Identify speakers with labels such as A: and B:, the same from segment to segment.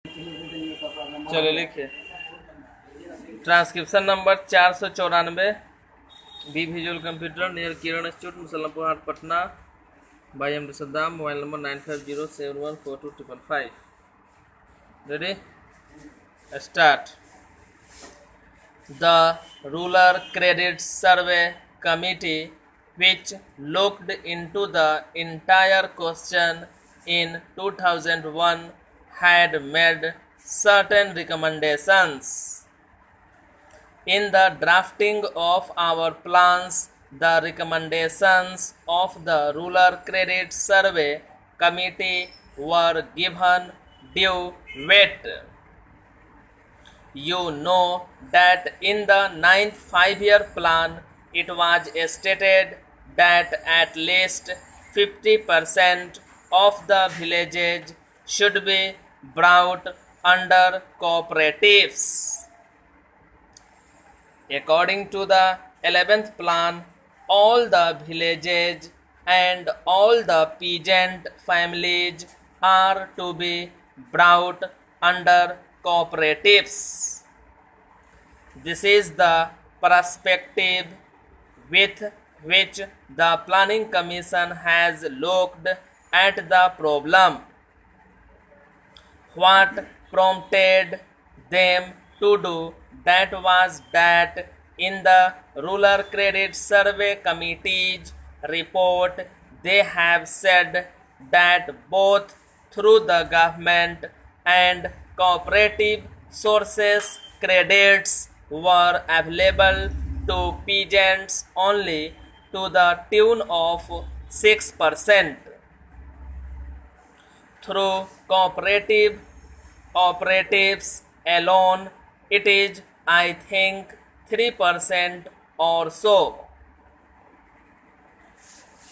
A: चलो लिखिए। Transcription number 494, B visual computer near Kiran institute Musallampur Haat Patna, by M D Saddam, mobile number 9507142555। Ready, start. The Rural Credit Survey Committee, which looked into the entire question in 2001, had made certain recommendations. In the drafting of our plans, the recommendations of the Rural Credit Survey Committee were given due weight. You know that in the 9th 5-year plan, it was stated that at least 50% of the villages should be brought under cooperatives. According to the 11th plan, all the villages and all the peasant families are to be brought under cooperatives. This is the perspective with which the Planning Commission has looked at the problem. What prompted them to do that was that in the Rural Credit Survey Committee's report, they have said that both through the government and cooperative sources, credits were available to peasants only to the tune of 6%. Through cooperatives alone, it is, I think, 3% or so.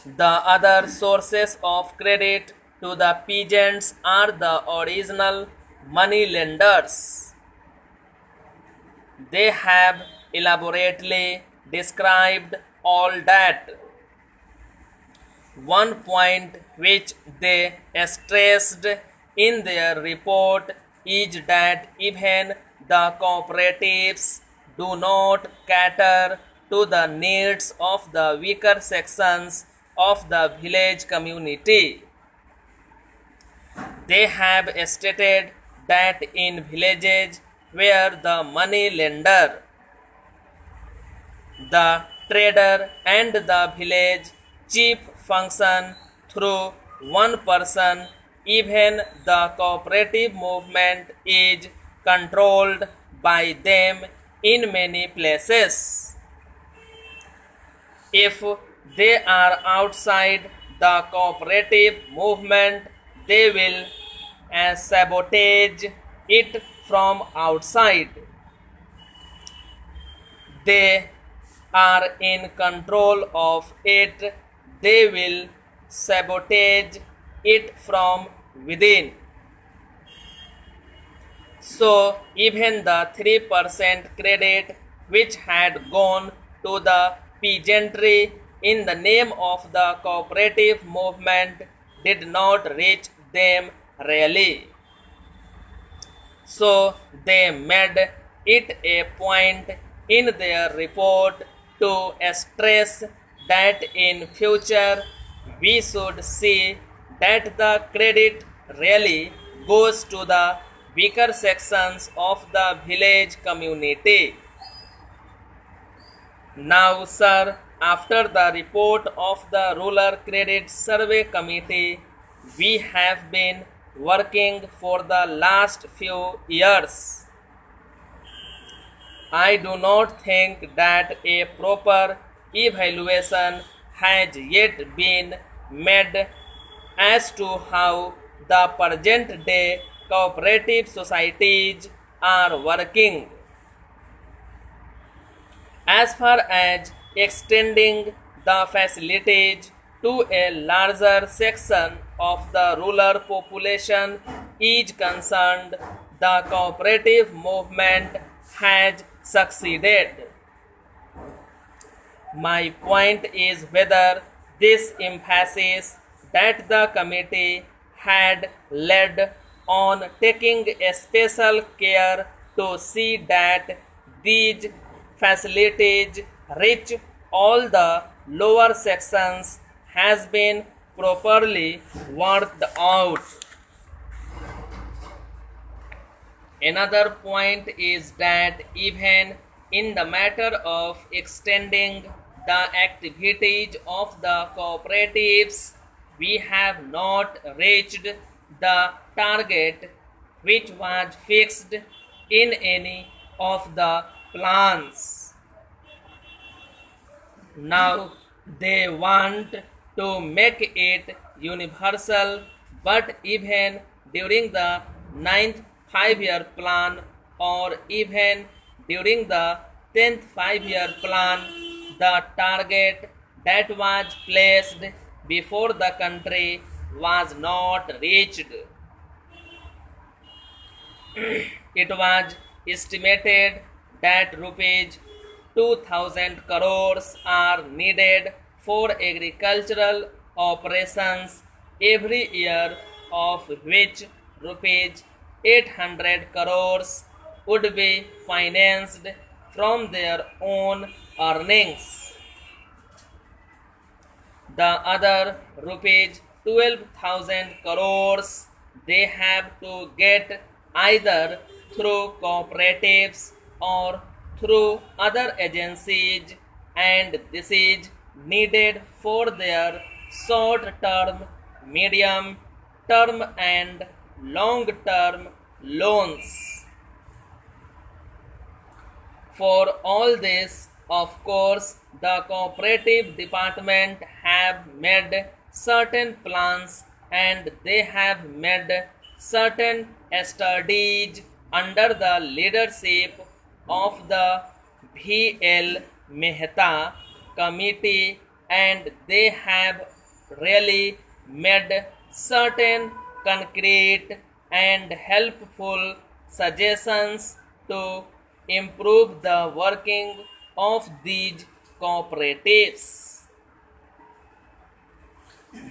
A: The other sources of credit to the peasants are the original money lenders. They have elaborately described all that. One point which they stressed in their report is that even the cooperatives do not cater to the needs of the weaker sections of the village community. They have stated that in villages where the money lender, the trader and the village chief function through one person, even the cooperative movement is controlled by them in many places. If they are outside the cooperative movement, they will sabotage it from outside. They are in control of it, they will sabotage it from within. So even the 3% credit which had gone to the peasantry in the name of the cooperative movement did not reach them really. So they made it a point in their report to stress that in future we should see that the credit really goes to the weaker sections of the village community. Now, sir, after the report of the Rural Credit Survey Committee, we have been working for the last few years. I do not think that a proper evaluation has yet been made as to how the present day cooperative societies are working. As far as extending the facilities to a larger section of the rural population is concerned, the cooperative movement has succeeded. My point is whether this emphasis that the committee had laid on taking a special care to see that these facilities reach all the lower sections has been properly worked out. Another point is that even in the matter of extending the activities of the cooperatives, we have not reached the target which was fixed in any of the plans. Now they want to make it universal, but even during the ninth 5-year plan or even during the 10th 5-year plan, the target that was placed before the country was not reached. It was estimated that rupees 2000 crores are needed for agricultural operations every year, of which rupees 800 crores would be financed from their own earnings. The other rupees 12,000 crores they have to get either through cooperatives or through other agencies, and this is needed for their short term, medium term and long term loans. For all this, of course, the cooperative department have made certain plans and they have made certain studies under the leadership of the V.L. Mehta committee, and they have really made certain concrete and helpful suggestions to improve the working of these cooperatives.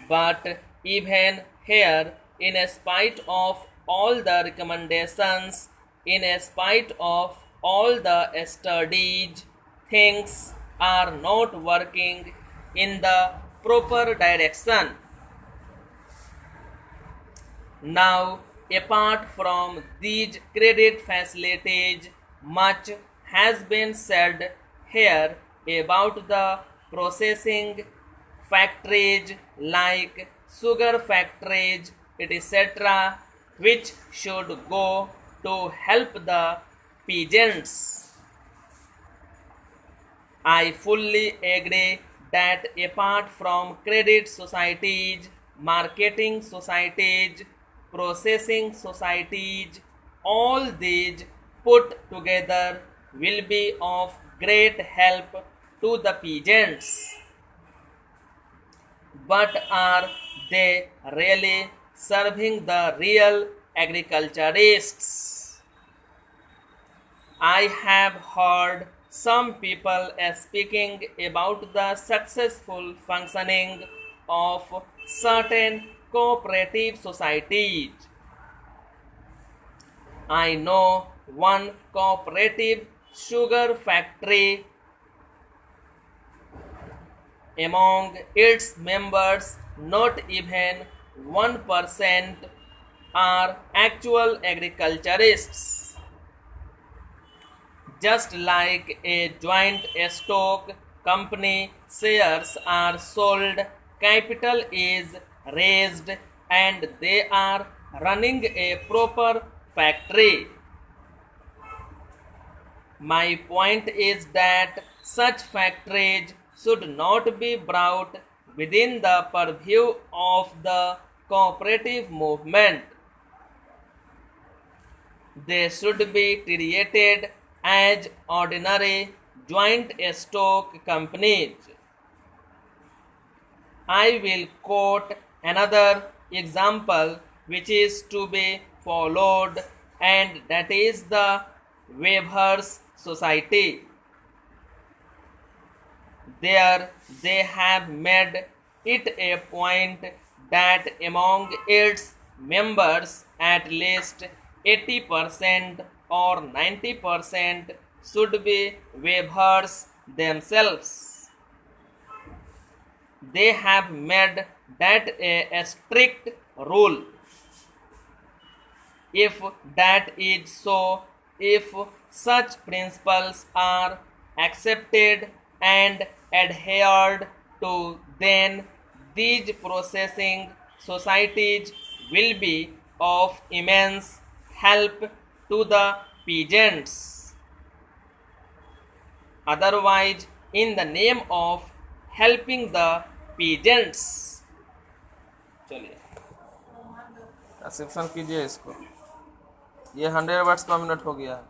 A: But even here, in spite of all the recommendations, in spite of all the studies, things are not working in the proper direction. Now, apart from these credit facilities, much has been said here about the processing factories like sugar factories, etc., which should go to help the peasants. I fully agree that apart from credit societies, marketing societies, processing societies, all these put together will be of great help to the peasants. But are they really serving the real agriculturists? I have heard some people speaking about the successful functioning of certain cooperative societies. I know one cooperative sugar factory. Among its members, not even 1% are actual agriculturists. Just like a joint stock company, shares are sold, capital is raised, and they are running a proper factory. My point is that such factories should not be brought within the purview of the cooperative movement. They should be treated as ordinary joint stock companies. I will quote another example which is to be followed, and that is the Weavers Society. There they have made it a point that among its members at least 80% or 90% should be waivers themselves. They have made that a strict rule. If that is so, if such principles are accepted and adhered to, then these processing societies will be of immense help to the peasants. Otherwise, in the name of helping the peasants, चलिए exception कीजिए इसको। ये 100 words पर minute हो गया है।